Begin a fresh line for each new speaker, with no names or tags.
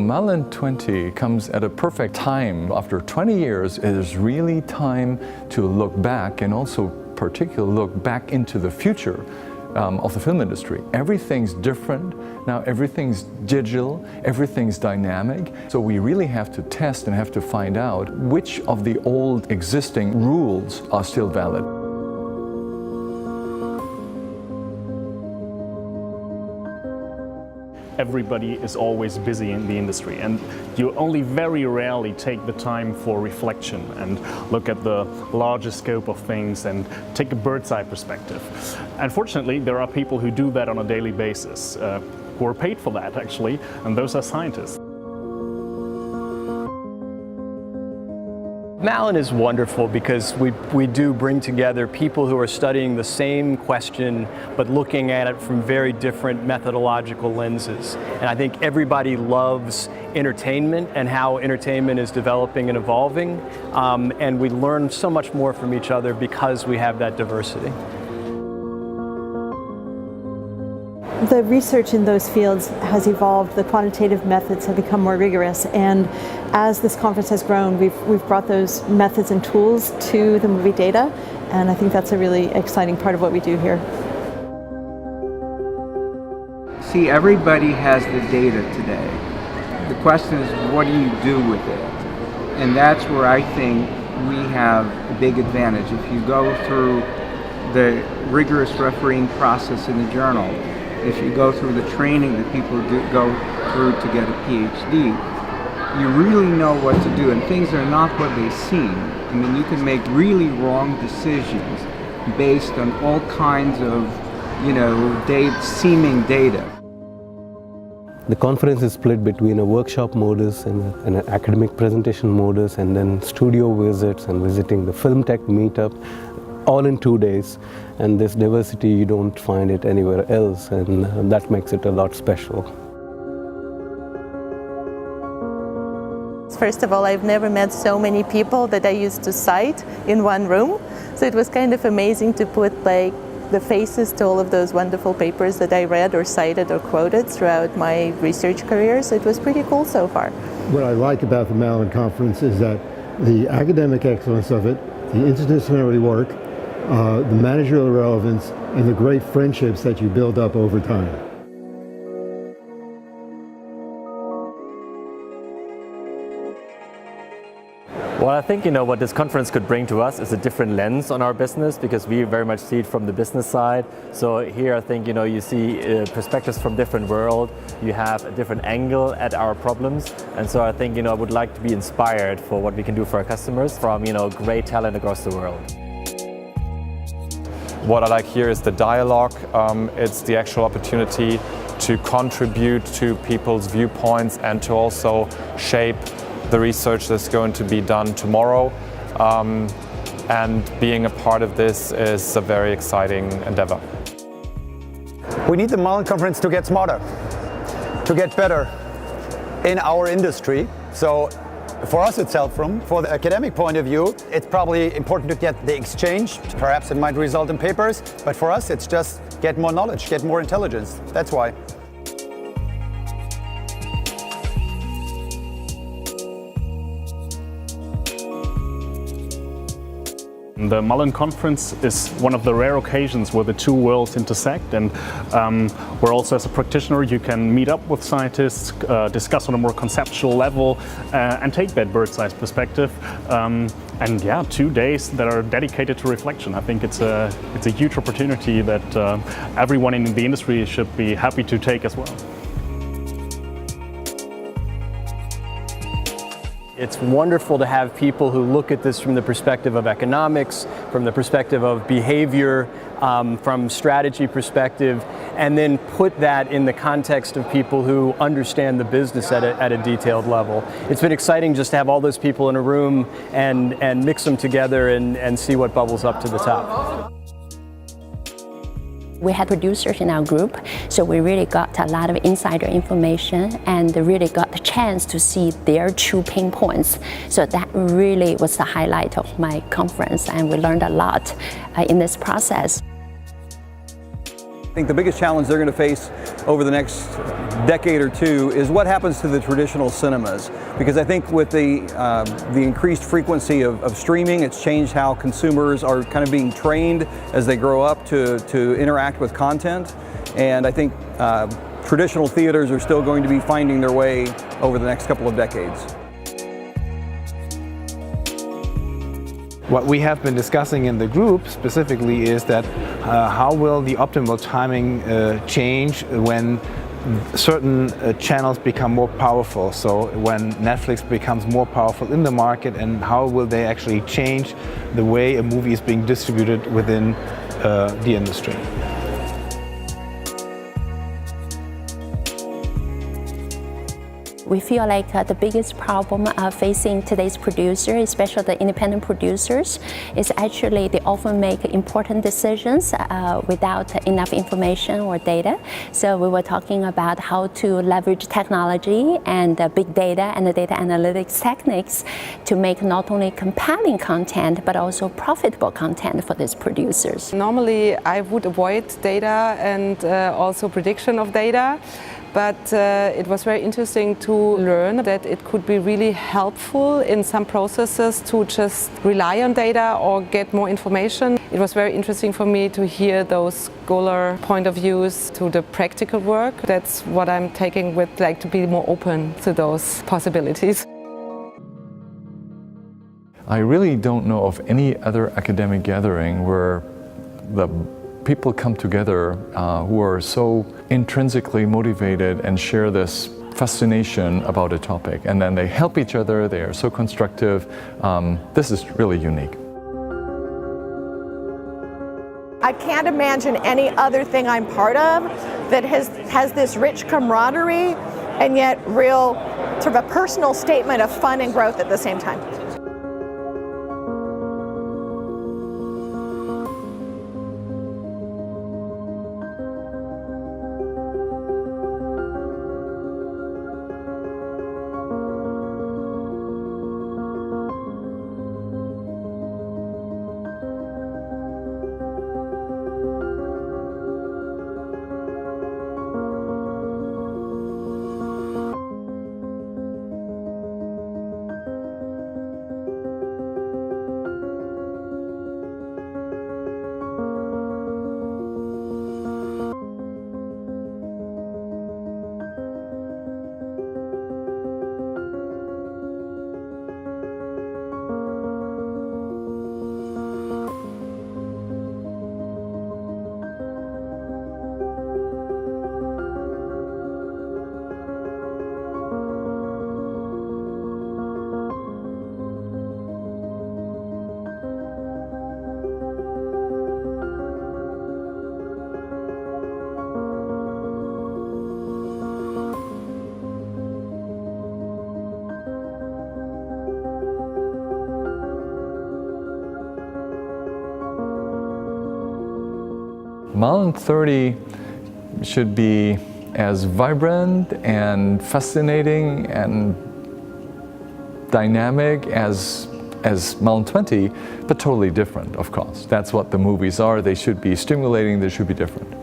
Mallen20 comes at a perfect time. After 20 years, it is really time to look back and also particularly look back into the future of the film industry. Everything's different now, everything's digital, everything's dynamic. So we really have to test and have to find out which of the old existing rules are still valid.
Everybody is always busy in the industry, and you only very rarely take the time for reflection and look at the larger scope of things and take a bird's eye perspective. Unfortunately, there are people who do that on a daily basis, who are paid for that actually, and those are scientists.
Mallen is wonderful because we do bring together people who are studying the same question but looking at it from very different methodological lenses. And I think everybody loves entertainment and how entertainment is developing and evolving, and we learn so much more from each other because we have that diversity.
The research in those fields has evolved, the quantitative methods have become more rigorous, and as this conference has grown, we've brought those methods and tools to the movie data, and I think that's a really exciting part of what we do here.
See, everybody has the data today. The question is, what do you do with it? And that's where I think we have a big advantage. If you go through the rigorous refereeing process in the journal, if you go through the training that people go through to get a PhD, you really know what to do, and things are not what they seem. I mean, you can make really wrong decisions based on all kinds of, seeming data.
The conference is split between a workshop modus and an academic presentation modus, and then studio visits and visiting the film tech meetup, all in 2 days. And this diversity, you don't find it anywhere else, and that makes it a lot special.
First of all, I've never met so many people that I used to cite in one room. So it was kind of amazing to put the faces to all of those wonderful papers that I read or cited or quoted throughout my research career. So it was pretty cool so far.
What I like about the Mallen Conference is that the academic excellence of it, the interdisciplinary work, the managerial relevance, and the great friendships that you build up over time.
Well, I think what this conference could bring to us is a different lens on our business, because we very much see it from the business side. So here I think you see perspectives from different worlds. You have a different angle at our problems, and so I think I would like to be inspired for what we can do for our customers from great talent across the world.
What I like here is the dialogue. It's the actual opportunity to contribute to people's viewpoints and to also shape the research that's going to be done tomorrow. And being a part of this is a very exciting endeavor.
We need the Mallen Conference to get smarter, to get better in our industry. So for us it's helpful. For the academic point of view, it's probably important to get the exchange. Perhaps it might result in papers, but for us it's just get more knowledge, get more intelligence. That's why.
The Mallen Conference is one of the rare occasions where the two worlds intersect, and where also as a practitioner you can meet up with scientists, discuss on a more conceptual level, and take that bird's eye perspective. And yeah, 2 days that are dedicated to reflection. I think it's a huge opportunity that everyone in the industry should be happy to take as well.
It's wonderful to have people who look at this from the perspective of economics, from the perspective of behavior, from strategy perspective, and then put that in the context of people who understand the business at a detailed level. It's been exciting just to have all those people in a room and mix them together and see what bubbles up to the top.
We had producers in our group, so we really got a lot of insider information and really got the chance to see their true pain points. So that really was the highlight of my conference, and we learned a lot in this process.
I think the biggest challenge they're going to face over the next decade or two is what happens to the traditional cinemas. Because I think with the increased frequency of streaming, it's changed how consumers are kind of being trained as they grow up to interact with content. And I think traditional theaters are still going to be finding their way over the next couple of decades.
What we have been discussing in the group specifically is that how will the optimal timing change when certain channels become more powerful, so when Netflix becomes more powerful in the market, and how will they actually change the way a movie is being distributed within the industry.
We feel like the biggest problem facing today's producers, especially the independent producers, is actually they often make important decisions without enough information or data. So we were talking about how to leverage technology and big data and the data analytics techniques to make not only compelling content but also profitable content for these producers.
Normally I would avoid data and also prediction of data. But it was very interesting to learn that it could be really helpful in some processes to just rely on data or get more information. It was very interesting for me to hear those scholar point of views to the practical work. That's what I'm taking with, like, to be more open to those possibilities.
I really don't know of any other academic gathering where the people come together who are so intrinsically motivated and share this fascination about a topic, and then they help each other, they are so constructive. This is really unique.
I can't imagine any other thing I'm part of that has this rich camaraderie and yet real sort of a personal statement of fun and growth at the same time.
Mallen20 should be as vibrant and fascinating and dynamic as Mallen20, but totally different, of course. That's what the movies are. They should be stimulating, they should be different.